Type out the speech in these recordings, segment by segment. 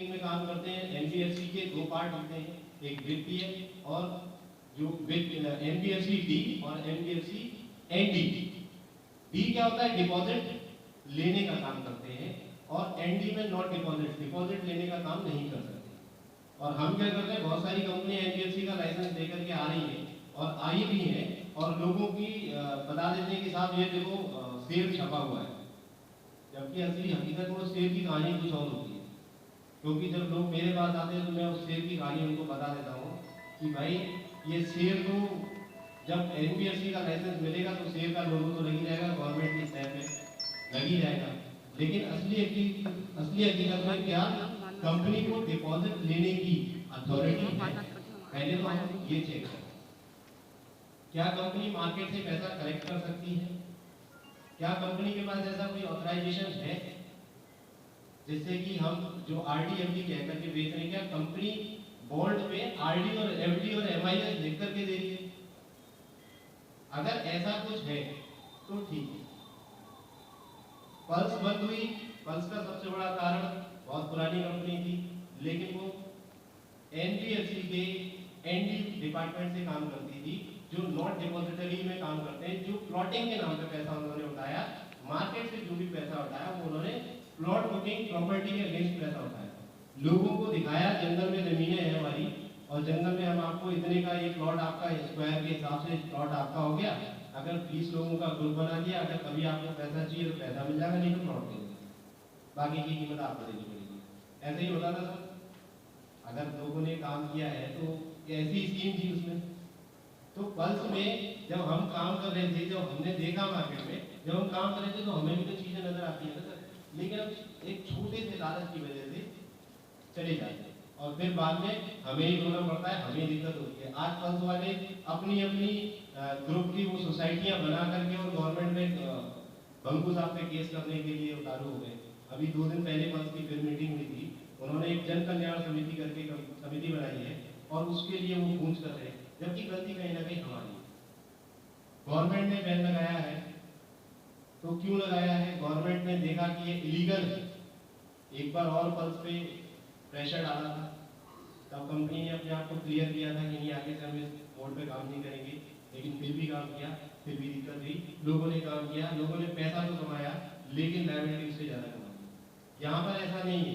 Banking में काम करते हैं, एनबीएफसी के दो पार्ट होते हैं, एक वित्तीय और जो एनबीएफसी डी और एनबीएफसी एनडी। डी क्या होता है? डिपॉजिट लेने का काम करते हैं, और एनडी में नॉट डिपॉजिट, डिपॉजिट लेने का काम नहीं कर सकते। और हम क्या करते हैं, बहुत सारी कंपनियां एनबीएफसी का लाइसेंस लेकर के आ रही हैं और आई भी हैं, और लोगों की बता देते हैं कि साहब ये देखो शेयर छपा हुआ है, जबकि असली हकीकत में उस शेयर की कहानी कुछ और होती है। क्योंकि जब लोग मेरे पास आते हैं तो मैं उस शेयर की कहानी उनको बता देता हूँ कि भाई ये शेयर तो जब एनबीएफसी का लाइसेंस मिलेगा तो शेयर का लोगो तो लगी जाएगा, गवर्नमेंट की स्टैम्प पे लगी जाएगा, लेकिन असली हकीकत में क्या, कंपनी को डिपॉजिट लेने की अथॉरिटी है। पहले तो हम ये चेक करें, क्या कंपनी मार्केट से पैसा कलेक्ट कर सकती है? क्या कंपनी के पास ऐसा कोई ऑथराइजेशन है जिससे कि हम जो आरडी एफडी कह करके बेच रहे हैं, क्या कंपनी बॉन्ड पे आरडी और एफडी और एमआईएस लिख करके दे रही है? अगर ऐसा कुछ है तो ठीक है। पल्स बंद हुई, पल्स का सबसे बड़ा कारण बहुत पुरानी कंपनी थी, लेकिन वो एनबीएफसी के एनडी डिपार्टमेंट से काम करती थी, जो नॉट डिपॉजिटरी में काम करते हैं, जो प्लॉटिंग के नाम पे पैसा उन्होंने उठाया, मार्केट से जो भी पैसा उठाया वो उन्होंने प्लॉट बुकिंग प्रॉपर्टी के अगेंस्ट पैसा उठाया, लोगों को दिखाया जंगल में जमीनें हैं हमारी, और जंगल में हम आपको इतने का ये प्लॉट आपका स्क्वायर के हिसाब से प्लॉट आपका हो गया, अगर 20 लोगों का ग्रुप बना दिया, अगर कभी आपको पैसा चाहिए तो पैसा मिल जाएगा, नहीं तो प्लॉट दे देंगे, बाकी की कीमत आपको देनी पड़ेगी। ऐसे ही होता था सर, अगर लोगों ने काम किया है तो ऐसी स्कीम थी उसमें। तो पल्स में जब हम काम कर रहे थे, जब हमने देखा मार्केट में, जब हम काम कर रहे थे तो हमें भी तो चीजें नजर आती है ना सर, लेकिन अब एक छोटे से लालच की वजह से चले जाते हैं, और फिर बाद में हमें ही रोना पड़ता है, हमें दिक्कत होती है। आज पल्स वाले अपनी अपनी ग्रुप की वो सोसाइटियां बना करके और गवर्नमेंट में बंकू साहब पे केस करने के लिए उतारू हो गए। अभी 2 दिन पहले पल्स की फिर मीटिंग हुई थी, उन्होंने एक जन कल्याण समिति करके समिति बनाई है, और उसके लिए वो पूछ कर रहे हैं, जबकि गलती कहीं ना कहीं हमारी है। गवर्नमेंट ने बैन लगाया है, तो क्यों लगाया है? गवर्नमेंट ने देखा कि ये इलीगल है, एक बार और पल्स पे प्रेशर डाला था, तब कंपनी ने अपने आप को क्लियर किया था कि नहीं, आगे से हम इस मोड पे काम नहीं करेंगे, लेकिन फिर भी काम किया, फिर भी दिक्कत हुई, लोगों ने काम किया, लोगों ने पैसा तो कमाया, लेकिन लायबिलिटी से ज्यादा कमाई। यहाँ पर ऐसा नहीं है,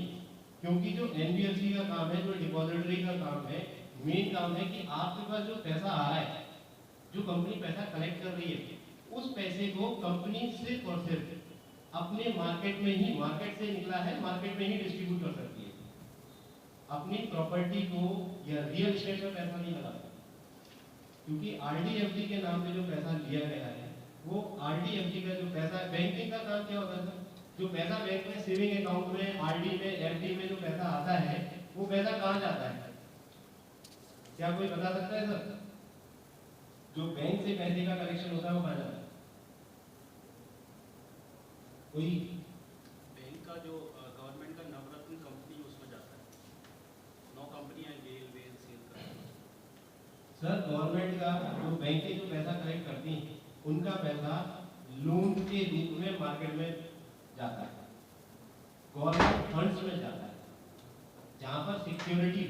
क्योंकि जो एनबीएफसी का काम है, जो डिपॉजिटरी का काम है, मेन काम है कि आपके पास जो पैसा आ रहा है, जो कंपनी पैसा कलेक्ट कर रही है, उस पैसे को कंपनी सिर्फ और सिर्फ अपने मार्केट में ही, मार्केट से निकला है मार्केट में ही डिस्ट्रीब्यूट कर सकती है, अपनी प्रॉपर्टी को या रियल एस्टेट में पैसा नहीं लगा सकती। क्योंकि आरडीएफडी के नाम पे जो पैसा लिया गया है, वो आरडीएफडी का जो पैसा है, बैंकिंग का काम क्या होता है, जो पैसा बैंक में सेविंग अकाउंट में, आरडी में, एफडी में जो पैसा आता है, वो पैसा कहाँ जाता है? क्या कोई बता सकता है सर? जो बैंक से पैसे का कलेक्शन होता है वो कहाँ जाता है? कोई बैंक का जो गवर्नमेंट का नवरत्न कंपनी उसमें जाता है, 9 कंपनियां गेल वेल सेल कर। सर गवर्नमेंट का जो बैंकें जो पैसा कलेक्ट करती हैं, उनका पैसा लोन के रूप में मार्केट में जाता है, गवर्नमेंट फंड्स में जाता है, जहां पर सिक्योरिटी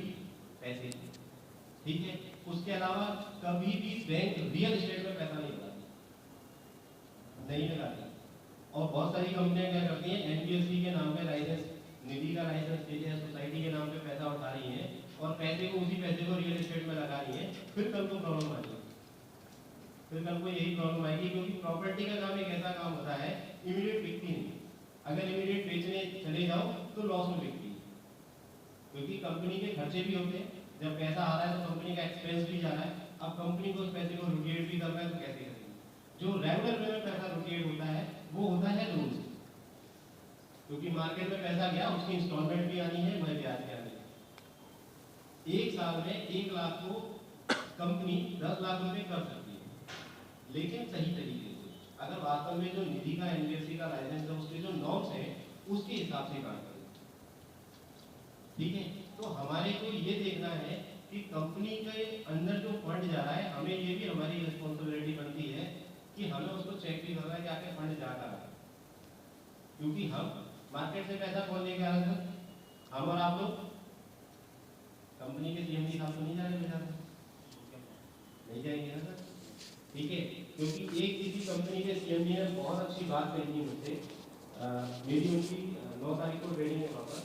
पैसे की, ठीक है। उसके अलावा कभी भी बैंक रियल एस्टेट में पैसा नहीं लगाती, नहीं लगाती। और बहुत सारी कंपनियां क्या करती हैं, एनबीएफसी के नाम पे लाइसेंस, निधि का लाइसेंस देते हैं, सोसाइटी के नाम पे पैसा उठा रही है, और पैसे को, उसी पैसे को रियल एस्टेट में लगा रही है, फिर कल को प्रॉब्लम आएगी, फिर कल को यही प्रॉब्लम आएगी। क्योंकि प्रॉपर्टी का काम एक ऐसा काम होता है, इमीडिएट बिकती नहीं, अगर इमीडिएट बेचने चले जाओ तो लॉस में बिकती है, क्योंकि कंपनी के खर्चे भी होते हैं, जब पैसा आ रहा है तो कंपनी का एक्सपेंस भी जा रहा है, अब कंपनी को उस पैसे को रोटेट भी करना है तो कैसे करेंगे? जो रेगुलर वे में पैसा रोटेट होता है वो होता है लोन से, क्योंकि मार्केट में पैसा गया, उसकी इंस्टॉलमेंट भी आनी है, वह ब्याज भी आनी है। एक साल में 1 लाख को कंपनी 10 लाख रुपए कर सकती है, लेकिन सही तरीके से, अगर वास्तव में जो निधि का, एनबीएफसी का लाइसेंस है, उसके जो नॉर्म्स है उसके हिसाब से काम करें, ठीक है। तो हमारे को ये देखना है कि कंपनी के अंदर जो फंड जा रहा है, हमें ये भी हमारी रिस्पॉन्सिबिलिटी बनती है कि हमें उसको चेक भी करना है कि आगे फंड जा रहा है, क्योंकि हम मार्केट से पैसा कौन लेके आ रहा है? हम और आप लोग कंपनी के सीएमडी साहब तो नहीं जाने बेटा, नहीं जाएंगे ना सर, ठीक है। क्योंकि एक किसी कंपनी के सीएमडी ने बहुत अच्छी बात कही थी मुझसे, मेरी उनकी 9 तारीख को ट्रेनिंग है, वहाँ पर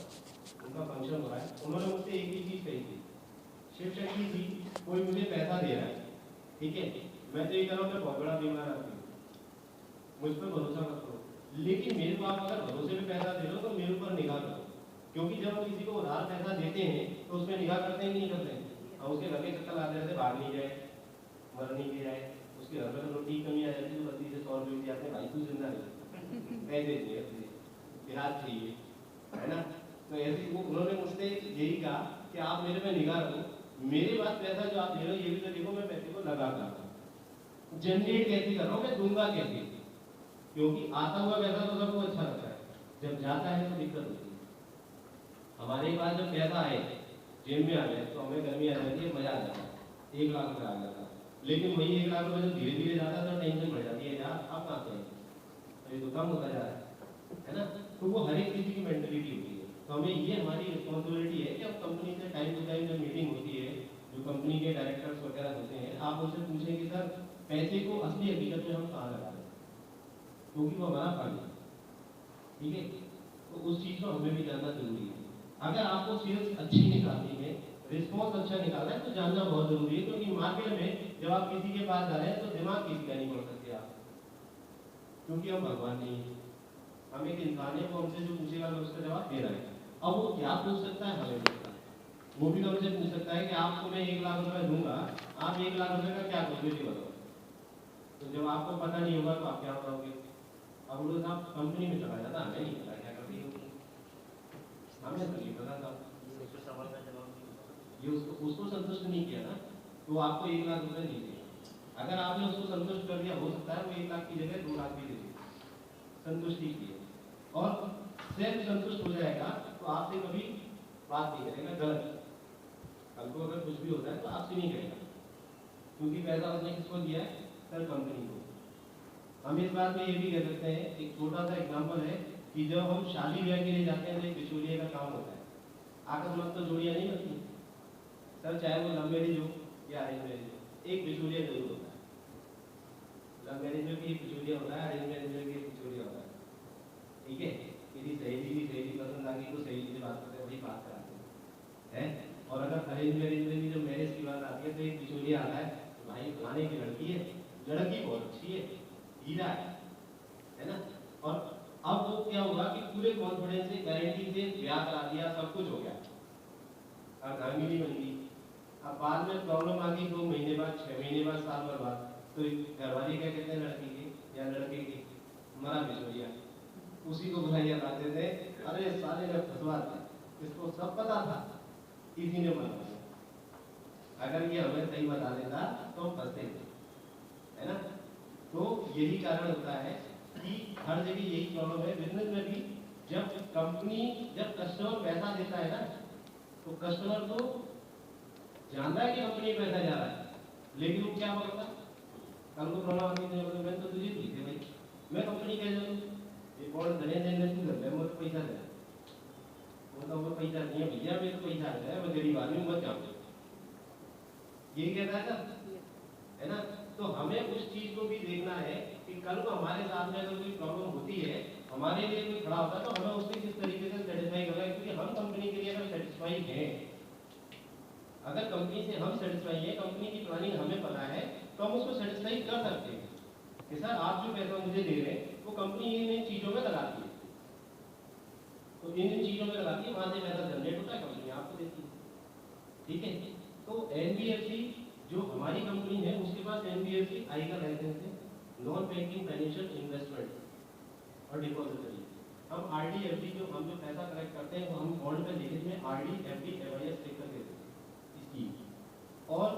उनका फंक्शन हो रहा है। उन्होंने मुझसे एक ही चीज़ कही थी, शिव शक्ति थी, कोई मुझे पैसा दे रहा है, ठीक है, मैं तो ये कह रहा हूँ मैं बहुत बड़ा बीमार आदमी हूँ, मुझ पर भरोसा मत करो, लेकिन मेरे को आप अगर भरोसे में पैसा दे रहे हो तो मेरे ऊपर निगाह करो। क्योंकि जब हम किसी को उधार पैसा देते हैं तो उसमें निगाह करते हैं कि नहीं करते हैं, हम उसके घर के चक्कर लाते रहते, भाग नहीं जाए, मर नहीं भी जाए, उसके घर में रोटी की कमी आ जाती है तो 32 से 100 रुपये की आते हैं, भाई तू जिंदा नहीं, पैसे चाहिए, इलाज चाहिए, है ना। तो ऐसे वो उन्होंने मुझसे यही कहा कि आप मेरे में निगाह रखो, मेरे पास पैसा जो आप दे रहे हो ये भी तो देखो मैं पैसे को लगा कर जनरेट कैसे कर रहा हूँ, मैं दूंगा कैसे, क्योंकि आता हुआ पैसा तो सबको अच्छा लगता है, जब जाता है तो दिक्कत होती है। हमारे पास जब पैसा आए जेब में आ जाए तो हमें गर्मी आ जाती है, मजा आ जाता है, 1 लाख रुपये आ जाता है, लेकिन वही 1 लाख रुपये जब धीरे धीरे जाता है तो टेंशन बढ़ जाती है, यार आप कहाँ से तो ये तो कम होता जा रहा है ना। तो वो हर एक किसी की मेंटलिटी होती है, तो हमें ये हमारी रिस्पॉन्सिबिलिटी है कि अब कंपनी से टाइम टू टाइम जब मीटिंग होती है, जो कंपनी के डायरेक्टर्स वगैरह होते हैं, आप उनसे पूछें कि सर पैसे को असली हकीकत में हम कहाँ लगा रहे हैं, क्योंकि वो हमारा फंड है, ठीक है। तो उस चीज़ को हमें भी जानना जरूरी है। अगर आपको सेल्स अच्छी निकालनी है, रिस्पॉन्स अच्छा निकालना है तो जानना बहुत जरूरी है, क्योंकि मार्केट में जब आप किसी के पास जा रहे हैं तो दिमाग किसी का नहीं पड़ सकते आप, क्योंकि हम भगवान नहीं है, हम एक इंसान है, वो हमसे जो पूछेगा मैं उसका जवाब दे रहा है। अब वो क्या पूछ सकता है हमें नहीं पता, वो भी हमसे पूछ सकता है कि आपको मैं 1 लाख रुपए दूंगा, आप 1 लाख रुपए का क्या करोगे बताओ। तो जब आपको पता नहीं होगा तो आप क्या बताओगे। अब वो साहब कंपनी में चला जाता, हमें नहीं पता क्या करती है, हमें तो नहीं पता था, सवाल का जवाब नहीं होगा। ये उसको संतुष्ट नहीं किया ना, तो आपको 1 लाख रुपए नहीं दिए। अगर आपने उसको संतुष्ट कर दिया, हो सकता है वो 1 लाख की जगह 2 लाख भी दे दे, संतुष्टि की है। और सेल्फ संतुष्ट हो जाएगा तो आपसे कभी बात नहीं करेगा गलत, कल को अगर कुछ भी होता है तो आपसे नहीं करेगा, क्योंकि पैसा उसने किसको दिया है, सर कंपनी को। हम इस बात में ये भी कह सकते हैं, एक छोटा सा एग्जांपल है कि जब हम शादी ब्याह के लिए जाते हैं तो एक बिचौलिए का काम होता है, आकस्मक तो जोड़ियाँ नहीं बनती सर, चाहे वो लव मैरिज हो या अरेंज मैरिज हो, एक बिचौलिया जरूर होता है। लव मैरिज में भी एक बिचौलिया होता है, अरेंज मैरिज में भी एक बिचौलिया होता है, ठीक है। किसी सहेली की सहेली पसंद आ गई तो सहेली से बात करते हैं, वही बात कराते हैं। और अगर अरेंज मैरिज में भी जब मैरिज की बात आती है तो एक बिचौलिया आता है, तो भाई फलाने की लड़की है, लड़की बहुत अच्छी है, हीरा है ना। और अब वो क्या होगा कि पूरे कॉन्फिडेंस से गारंटी से ब्याह करा दिया, सब कुछ हो गया, घर मिली बन गई। अब बाद में प्रॉब्लम आ गई 2 महीने बाद, 6 महीने बाद, साल भर बाद, तो घरवाली क्या कहते हैं लड़की के या लड़के के, मरा बिचौलिया, उसी को बुलाइया लाते थे, अरे साले ने फंसवा दिया, इसको सब पता था, इसी ने मरवा दिया। अगर ये हमें सही बता देता तो हम फंसते थे, है ना। तो यही कारण होता है कि हर जगह यही प्रॉब्लम है, बिजनेस में भी। जब कंपनी, जब कस्टमर पैसा देता है ना, तो कस्टमर तो जानता है कि कंपनी में पैसा जा रहा है, लेकिन वो क्या बोलता, कल को प्रॉब्लम आती है, मैं तो तुझे दी थी भाई, मैं कंपनी कह दूँ ये कौन धने देने तू कर ले, मुझे पैसा दे, वो तो वो पैसा नहीं है भैया, मेरे को पैसा है, मैं गरीब आदमी मत जाऊँ, यही कहता है ना, है ना। तो हमें उस चीज को भी देखना है कि कल को हमारे साथ में अगर कोई प्रॉब्लम होती है, हमारे लिए कोई खड़ा होता है, तो हमें उससे किस तरीके से सेटिस्फाई करना है, क्योंकि हम कंपनी के लिए अगर सेटिस्फाई हैं, अगर कंपनी से हम सेटिस्फाई हैं, कंपनी की प्लानिंग हमें पता है, तो हम उसको सेटिस्फाई कर सकते हैं कि सर आप जो पैसा मुझे दे रहे हैं वो कंपनी इन चीजों में लगाती है, तो इन चीजों में लगाती है, वहां से पैसा जनरेट होता है, कंपनी आपको देती है, ठीक है। तो एनबीएफसी जो हमारी कंपनी है, उसके पास एनबीएफसी आई का लाइसेंस है, नॉन बैंकिंग फाइनेंशियल इन्वेस्टमेंट और डिपॉजिटरी। हम आरडी एफडी जो हम जो पैसा कलेक्ट करते हैं वो हम बॉन्ड पे लिखे में आरडी एफडी एवाईएस लिख कर देते हैं इसकी, और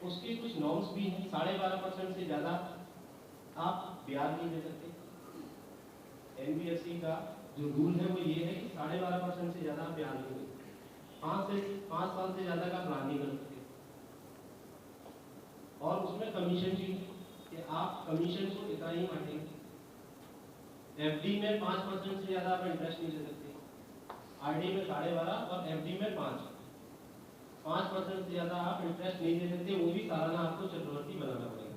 उसके कुछ नॉर्म्स भी हैं, 12.5% से ज़्यादा आप ब्याज नहीं दे सकते। एनबीएफसी का जो रूल है वो ये है कि 12.5% से ज़्यादा ब्याज नहीं दे, 5 साल से ज़्यादा का प्लान नहीं कर सकते, और उसमें कमीशन भी कि आप कमीशन को इतना ही बांटेंगे। एफडी में 5% से ज़्यादा आप इंटरेस्ट नहीं दे सकते, आरडी में 12.5 और एफडी में 5% से ज्यादा आप इंटरेस्ट नहीं दे सकते, वो भी सालाना आपको चक्रवृद्धि बनाना पड़ेगा।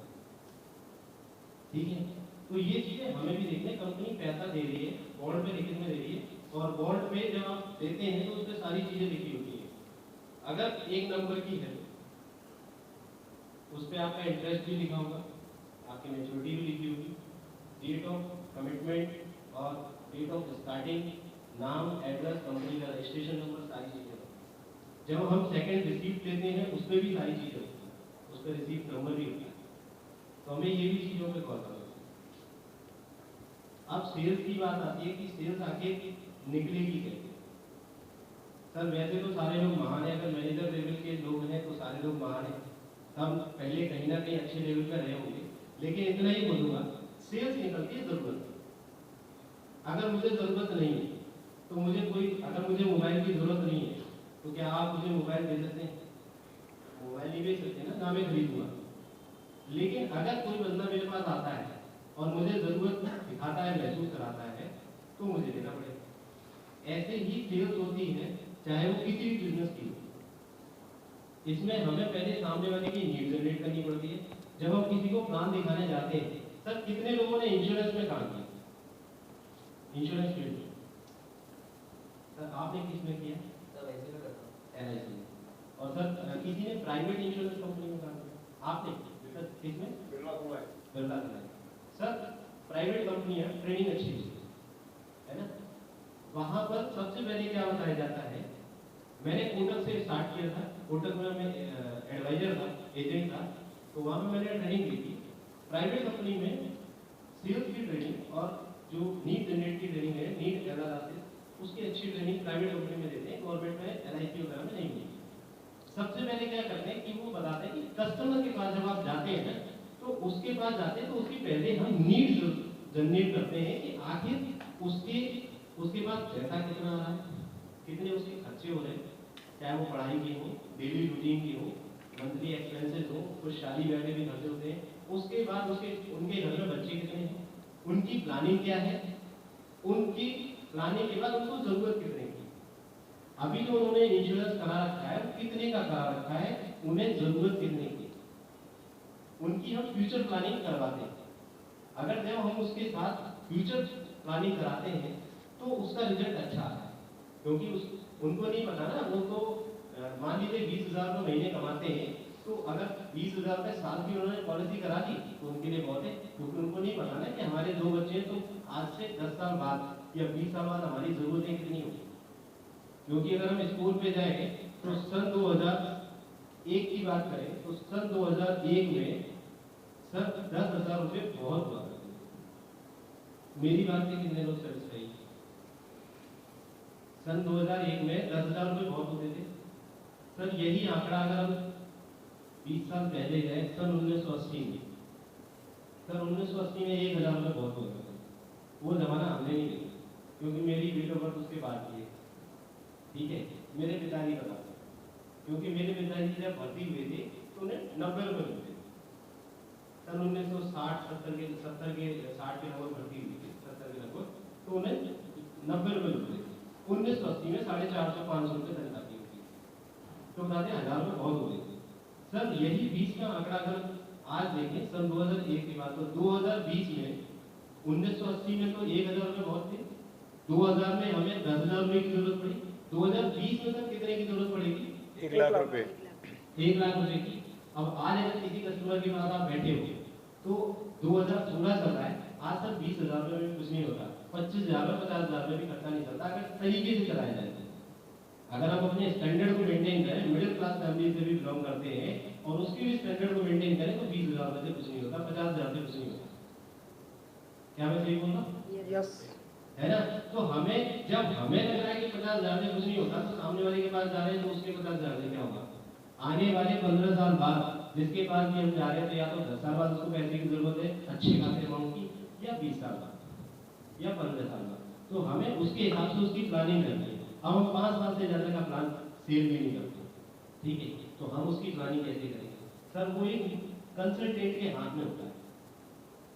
ठीक है, तो ये चीजें हमें भी देखने, कंपनी पैसा दे रही है, बॉन्ड पे लिखित में दे रही है, और बॉन्ड पे जब आप देते हैं तो उसमें सारी चीजें लिखी होती है। अगर 1 नंबर की है उस पर आपका इंटरेस्ट भी लिखा होगा, आपकी मैच्योरिटी भी लिखी होगी, डेट ऑफ कमिटमेंट और डेट ऑफ स्टार्टिंग, नाम, एड्रेस, कंपनी का रजिस्ट्रेशन नंबर, सारी चीजें। जब हम सेकंड रिसीप्ट लेते हैं उस पर भी सारी चीजें होती हैं, उस पर रिसीप्ट नंबर भी होता है, तो हमें ये भी चीजों पे गौर करना है। अब सेल्स की बात आती है कि सेल्स आखिर निकलेगी कैसे। सर वैसे तो सारे लोग महान है, अगर मैनेजर लेवल के लोग हैं तो सारे लोग महान हैं, हम पहले कहीं ना कहीं अच्छे लेवल पर रहे होंगे, लेकिन इतना ही बोलूंगा, सेल्स निकलती है जरूरत। अगर मुझे जरूरत नहीं है तो अगर मुझे मोबाइल की जरूरत नहीं है तो क्या आप मुझे मोबाइल दे सकते हैं? मोबाइल नहीं बेच सकते ना मैं खरीदूंगा। लेकिन अगर कोई बंदा मेरे पास आता है और मुझे जरूरत दिखाता है, महसूस कराता है, तो मुझे देना पड़ेगा। ऐसे ही सेल्स होती है, चाहे वो किसी भी बिजनेस की हो। इसमें हमें पहले सामने वाले की नीड जनरेट करनी पड़ती है। जब हम किसी को प्लान दिखाने जाते हैं, सर कितने लोगों ने इंश्योरेंस में काम किया? इंश्योरेंस फील्ड में सर आपने किस में किया? सब ऐसे में करता हूँ। LIC में। और सर किसी ने प्राइवेट इंश्योरेंस कंपनी में काम किया? आपने? सर किसमें? बिरला कुमार। सर प्राइवेट कंपनियां ट्रेनिंग अच्छी होती है ना, वहां पर सबसे पहले क्या बताया जाता है, मैंने कोटक से स्टार्ट किया था, कोटक में मैं एडवाइजर था, एजेंट था, तो वहां पे मैंने ट्रेनिंग ली थी। प्राइवेट कंपनी में सेल्स की ट्रेनिंग और जो नीड जनरेट की ट्रेनिंग है, नीड एनालिसिस, उसकी अच्छी ट्रेनिंग प्राइवेट कंपनी में देते हैं, गवर्नमेंट में LIC वगैरह में नहीं मिलती। सबसे पहले क्या करते हैं कि वो बताते हैं कि कस्टमर के पास जब आप जाते हैं तो उसके पास जाते हैं तो उसकी पहले हम नीड जनरेट करते हैं कि आखिर उसके पास पैसा कितना आ रहा है, कितने उसके खर्चे हो रहे हैं, चाहे वो पढ़ाई की हो, डेली रूटीन की हो, मंथली एक्सपेंसेस हो, कुछ शादी ब्याह के भी खर्चे होते हैं। उसके बाद उनके घर में बच्चे कितने हैं, उनकी प्लानिंग क्या है, उनकी प्लानिंग के बाद उनको जरूरत कितने की। अभी जो उन्होंने इंश्योरेंस करा रखा है कितने का करा रखा है, उन्हें जरूरत कितने की, उनकी हम फ्यूचर प्लानिंग करवाते हैं। अगर जब हम उसके साथ फ्यूचर प्लानिंग कराते हैं तो उसका रिजल्ट अच्छा आता है, क्योंकि उनको नहीं पता ना, वो तो मान लीजिए 20,000 रुपये महीने कमाते हैं, तो अगर 20,000 रुपये साल की उन्होंने पॉलिसी करा दी तो उनके लिए बहुत है, क्योंकि उनको नहीं पता ना कि हमारे 2 बच्चे हैं तो आज से 10 साल बाद या 20 साल बाद हमारी जरूरतें कितनी होगी। क्योंकि अगर हम स्कूल पे जाएंगे तो सन 2001 की बात करें तो सन 2001 में सर 10,000 रुपये बहुत हुआ। मेरी बात से कितने लोग सेटिस्फाई? सन 2001 में 10,000 रुपये बहुत होते थे। सर यही आंकड़ा अगर हम 20 साल पहले गए, सन 1980 में, सर 1980 में 1,000 रुपये बहुत होता था। वो जमाना हमने नहीं देखा, क्योंकि मेरी डेट ऑफ बर्थ उसके बाद की है। ठीक है, मेरे पिताजी का था, क्योंकि मेरे पिताजी जब भर्ती हुए थे तो उन्हें 90 रुपये मिलते थे। सन 1960 के लगभग भर्ती हुई थी, 70 के लगभग, तो उन्हें 90 रुपये मिलते थे। 1980 में 450-500 रुपये तनख्वाह होती थी, तो बताते 1,000 रुपये बहुत होते थे। सर यही 20 का आंकड़ा अगर आज देखें, सन 2001 की बात, तो 2020 में 1980 में तो 1,000 रुपये बहुत थे, 2000 में हमें 10,000 रुपये की जरूरत पड़ी, 2020 में सर कितने की जरूरत पड़ेगी? 1 लाख रुपए। 1 लाख रुपए की। अब आज अगर किसी कस्टमर के पास आप बैठे हो तो 2016 चल रहा है, आज सर 20,000 रुपये में कुछ नहीं होता, 25,000 में 50,000 में भी खर्चा नहीं चलता अगर तरीके से चलाया जाए। अगर हम अपने स्टैंडर्ड को मेंटेन करें, मिडिल क्लास फैमिली से भी बिलोंग करते हैं और उसके भी स्टैंडर्ड को मेंटेन करें तो 20,000 रुपये से कुछ नहीं होता, 50,000 से कुछ नहीं होता। क्या मैं सही बोल रहा हूँ? यस। है ना? तो जब हमें लग रहा है कि 50,000 में कुछ नहीं होता, तो सामने वाले के पास जा रहे हैं तो उसके 50,000 में क्या होगा? आने वाले 15 साल बाद जिसके पास भी हम जा रहे हैं तो या तो 10 साल बाद उसको पैसे की जरूरत है अच्छे खासे अमाउंट की, या 20 साल बाद या 15 साल बाद, तो हमें उसके हिसाब से उसकी प्लानिंग करनी है। अब हम 5 साल से ज्यादा का प्लान सेल भी नहीं करते, ठीक है, तो हम उसकी प्लानिंग कैसे करेंगे? सर वो एक कंसल्टेंट के हाथ में होता है,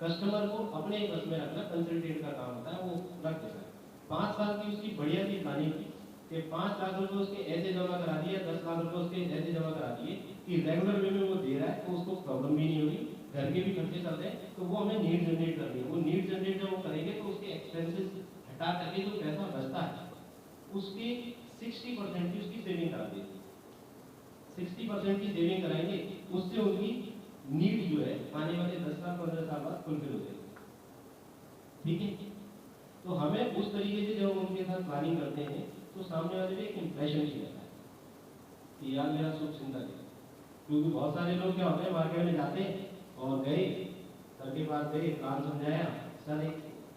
कस्टमर को अपने बस में रखना कंसल्टेंट का काम होता है, वो रख देता है। 5 साल की उसकी बढ़िया सी प्लानिंग की, कि 5 लाख रुपए उसके ऐसे जमा करा दिए, 10 लाख रुपए उसके ऐसे जमा करा दिए कि रेगुलर वे में वो दे रहा है, तो उसको प्रॉब्लम भी नहीं होगी, घर के भी खर्चे चल रहे हैं, तो वो हमें नीड जनरेट करनी है। वो नीड जनरेट जब वो करेंगे तो उसके एक्सपेंसेस हटा करके जो पैसा बचता है उसकी 60% की उसकी सेविंग करा देंगे। 60% की सेविंग कराएंगे, उससे उनकी नीड जो है आने वाले 10 साल 15 साल बाद फुलफिल हो जाएगी। ठीक है, तो हमें उस तरीके से जब उनके साथ प्लानिंग करते हैं तो सामने वाले में एक इंप्रेशन ही रहता है कि यार मेरा शुभ चिंता है। क्योंकि बहुत सारे लोग क्या होते हैं, मार्केट में जाते हैं और गए, सर के पास गए, प्लान समझाया, सर एक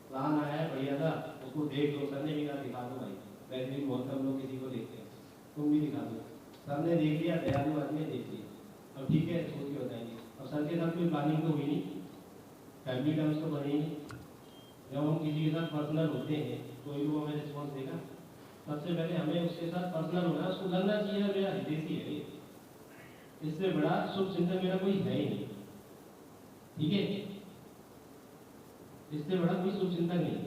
प्लान आया है बढ़िया था, उसको देख लो। सर ने भी कहा दिखा दो भाई, वैसे भी बहुत कम लोग किसी को देखते हैं, तुम भी दिखा दो। सर ने देख लिया, दयालु आदमी ने देख लिया, अब ठीक है सोच के बताएंगे। अब सर के साथ कोई प्लानिंग तो हुई नहीं, फैमिली टर्म्स तो बने नहीं। जब हम किसी के साथ पर्सनल होते हैं तो ही वो हमें रिस्पॉन्स देगा। सबसे पहले हमें उसके साथ पर्सनल होना है, उसको लगना चाहिए मेरा हितैषी है ये, इससे बड़ा शुभ चिंतक मेरा कोई है ही नहीं। ठीक है, इससे बड़ा कोई शुभ चिंतक नहीं है।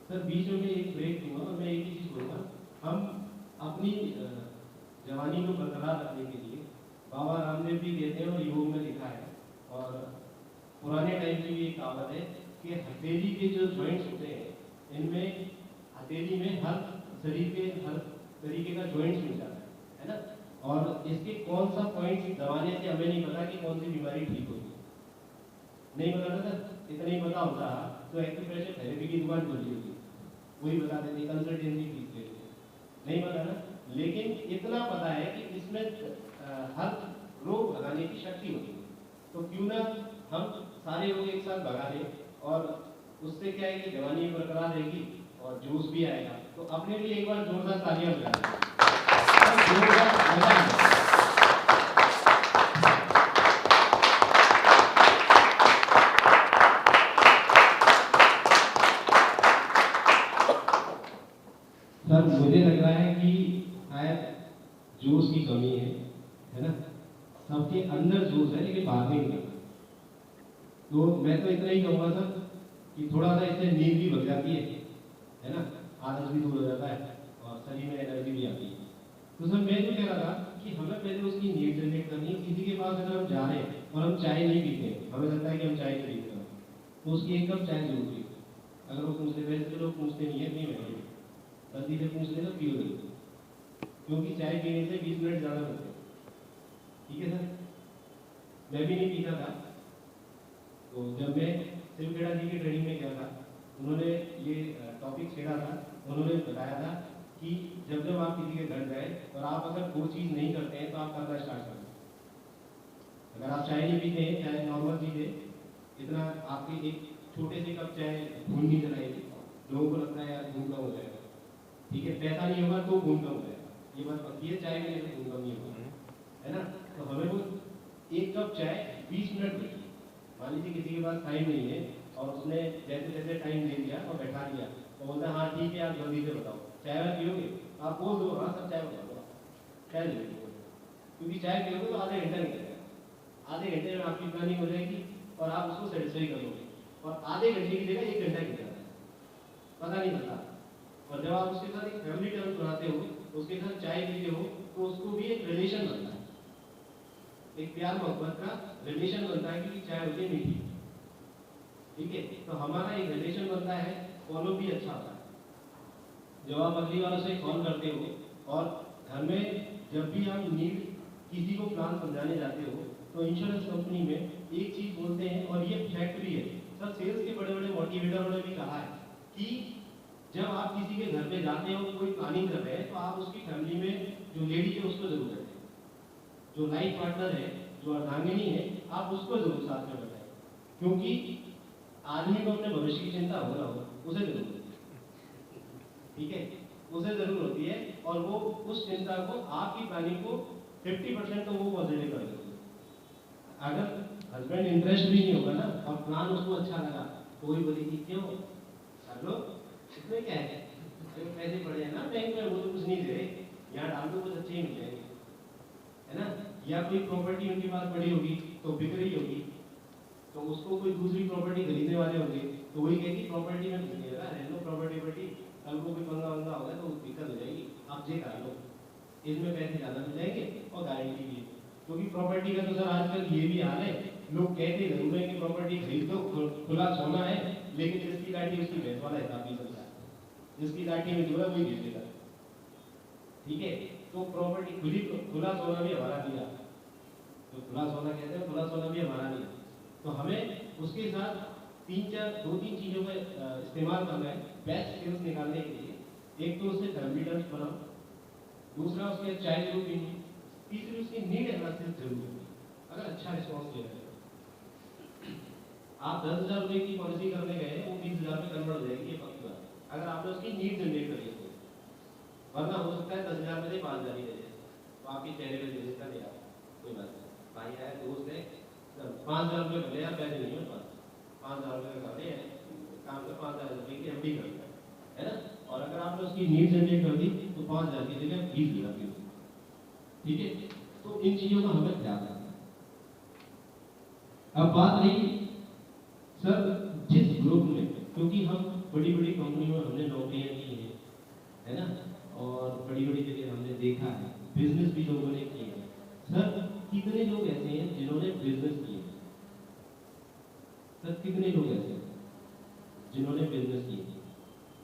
सर बीच में एक ब्रेक दूंगा और मैं एक ही चीज बोलूँगा, हम अपनी जवानी को बरकरार रखने के लिए बाबा रामदेव भी कहते हैं और योग में लिखा है, और पुराने टाइम की भी एक कहावत है कि हथेली के जो जॉइंट्स होते हैं इनमें, हथेली में हर शरीर के हर तरीके का जॉइंट्स मिल जाता है ना, और इसके कौन सा पॉइंट दबाने से हमें नहीं पता कि कौन सी बीमारी ठीक होगी। नहीं पता ना सर, इतना ही पता होता तो एक्यूप्रेशर थेरेपी की दुकान खोल ली होगी, वही बता देते कंसल्टेंसी फीस ले लेते, नहीं पता ना। लेकिन इतना पता है कि इसमें हर रोग भगाने की शक्ति होती है, तो क्यों ना हम सारे रोग एक साथ भगा दें, और उससे क्या है कि जवानी बरकरार रहेगी और जोश भी आएगा। तो अपने लिए एक बार जोरदार तालियां बजा दें। सर मुझे लग रहा है कि शायद जोश की कमी है ना, सबके अंदर जोश है लेकिन बाहर नहीं निकलता। तो मैं तो इतना ही कहूँगा सर कि थोड़ा सा इससे नींद भी बढ़ जाती है ना, आलस भी दूर हो जाता है और शरीर में एनर्जी भी आती है। तो सर मैं जो कह रहा था कि हमें पहले उसकी नीड जनरेट करनी है। किसी के पास अगर हम जा रहे हैं और हम चाय नहीं पीते हैं, हमें लगता है कि हम चाय नहीं पीते हैं, तो उसकी एक कप चाय जरूर पीते। अगर वो पूछते, वैसे तो लोग पूछते नहीं है, नहीं मैं जल्दी से पूछ लेना पियो नहीं, क्योंकि चाय पीने से 20 मिनट ज़्यादा लगते हैं। ठीक है सर, मैं भी नहीं पीता था, तो जब मैं शिव खेड़ा जी की ट्रेनिंग में गया था, उन्होंने ये टॉपिक छेड़ा था। उन्होंने बताया था कि जब जब आप किसी के घर जाए और आप अगर वो चीज़ नहीं करते हैं तो आप करना स्टार्ट कर दें। अगर आप चाय नहीं पीते हैं, चाहे नॉर्मल चीज़ें, इतना आपके एक छोटे से कप चाय खून नहीं चलाएगी, लोगों को लगता है यार खून कम हो जाएगा। ठीक है, पैसा नहीं होगा तो खून कम हो जाएगा, ये बात पक्की है, चाय पीने से खून कम नहीं होगा, है ना। तो हमें वो एक कप चाय 20 मिनट देगी। मान लीजिए किसी के पास टाइम नहीं है और उसने जैसे जैसे टाइम दे दिया और बैठा दिया, तो बोलता है हाँ ठीक है, आप जल्दी से बताओ चाय में पियोगे, आप बोल दो हाँ सब चाय बताओ, चाय ले लो, क्योंकि चाय पियोगे तो आधे घंटा निकल जाएगा। आधे घंटे में आपकी प्लानिंग हो जाएगी और आप उसको सेटिस्फाई कर लोगे, और आधे घंटे की जगह 1 घंटा निकल जाता है, पता नहीं चलता। और जब आप उसके साथ एक फैमिली टर्म बनाते हो, उसके साथ चाय पीते हो, तो उसको भी एक रिलेशन बनता है, एक प्यार मोहब्बत का रिलेशन बनता है, क्योंकि चाय होती है मीठी। ठीक है, तो हमारा एक रिलेशन बनता है, फॉलो भी अच्छा होता है। जब आप अगली बार उसे कॉल करते हो और घर में जब भी आप नीड किसी को प्लान समझाने जाते हो, तो इंश्योरेंस कंपनी में एक चीज बोलते हैं, और ये फैक्ट भी है सर, सेल्स के बड़े बड़े मोटिवेटरों ने भी कहा है कि जब आप किसी के घर पे जाते हो, कोई प्लानिंग कर रहे हैं, तो आप उसकी फैमिली में जो लेडी है उसको जरूर रखें, जो लाइफ पार्टनर है, जो अर्धांगिनी है, आप उसको जरूर साथ में बताएं, क्योंकि आदमी को अपने भविष्य की चिंता हो ना हो, उसे जरूर होती है। ठीक है, उसे जरूर होती है, और वो उस चिंता को, आपकी प्लानिंग को 50% तो वो पॉजिटिव कर देती है। अगर हस्बैंड इंटरेस्ट भी नहीं होगा ना और प्लान उसको अच्छा लगा, तो वही बोलेगी क्यों कर लो, इसमें क्या है, पैसे पड़े हैं ना बैंक में, वो तो कुछ नहीं दे रहे, यहाँ डाल दो कुछ अच्छे ही मिल जाएंगे, है ना। या कोई प्रॉपर्टी उनके पास पड़ी होगी तो बिक रही होगी, तो उसको कोई दूसरी प्रॉपर्टी खरीदने वाले होंगे, तो वही कहेगी प्रॉपर्टी में कुछ नहीं लगा, रहने दो प्रॉपर्टी, कल को कोई पंगा वंगा होगा तो दिक्कत हो जाएगी, आप जे करा लो, इसमें पैसे ज़्यादा मिल जाएंगे और गारंटी भी है। क्योंकि प्रॉपर्टी का तो सर आजकल ये भी हाल है, लोग कहते जरूर हैं कि प्रॉपर्टी खरीद दो, खुला सोना है, लेकिन जिसकी गाड़ी उसकी भैंस वाला हिसाब नहीं चलता है, जिसकी गाड़ी में जो है वही भेज देता है। ठीक है, तो प्रॉपर्टी खुला सोना भी हमारा दिया, तो खुला सोना कहते हैं, खुला सोना भी हमारा नहीं है। तो हमें उसके साथ दो तीन चीज़ों का इस्तेमाल करना है बेस्ट स्किल्स निकालने के लिए। एक तो उससे धर्म लीडर्स बनाओ, दूसरा उसके चाइल्ड ग्रुपिंग, तीसरी उसकी नीड एनालिसिस जरूर है। अगर अच्छा रिस्पॉन्स दे रहे हैं, आप 10,000 रुपये की पॉलिसी करने गए, वो 20,000 में कन्वर्ट हो जाएगी, ये पक्की बात है, अगर आपने उसकी नीड जनरेट करी है। वरना हो सकता है 10,000 में से 5,000 ही दे दे, तो आपके चेहरे पे दे देता नहीं, यार कोई बात नहीं, भाई है, दोस्त है, 5,000 रुपये कर ले यार, पैसे नहीं है पास, 5,000 रुपये का कर ले, काम कर 5,000 रुपये की एफडी कर है ना। और अगर आपने उसकी नीड जनरेट कर दी तो 5,000 की जगह 20,000 की होगी। ठीक है, तो इन चीज़ों का हमें ध्यान रखना है। अब बात रही सर जिस ग्रुप में, क्योंकि हम बड़ी बड़ी कंपनियों में हमने नौकरियां की हैं, है ना, और बड़ी बड़ी जगह हमने देखा है, बिजनेस भी लोगों ने किए हैं। सर कितने लोग ऐसे हैं जिन्होंने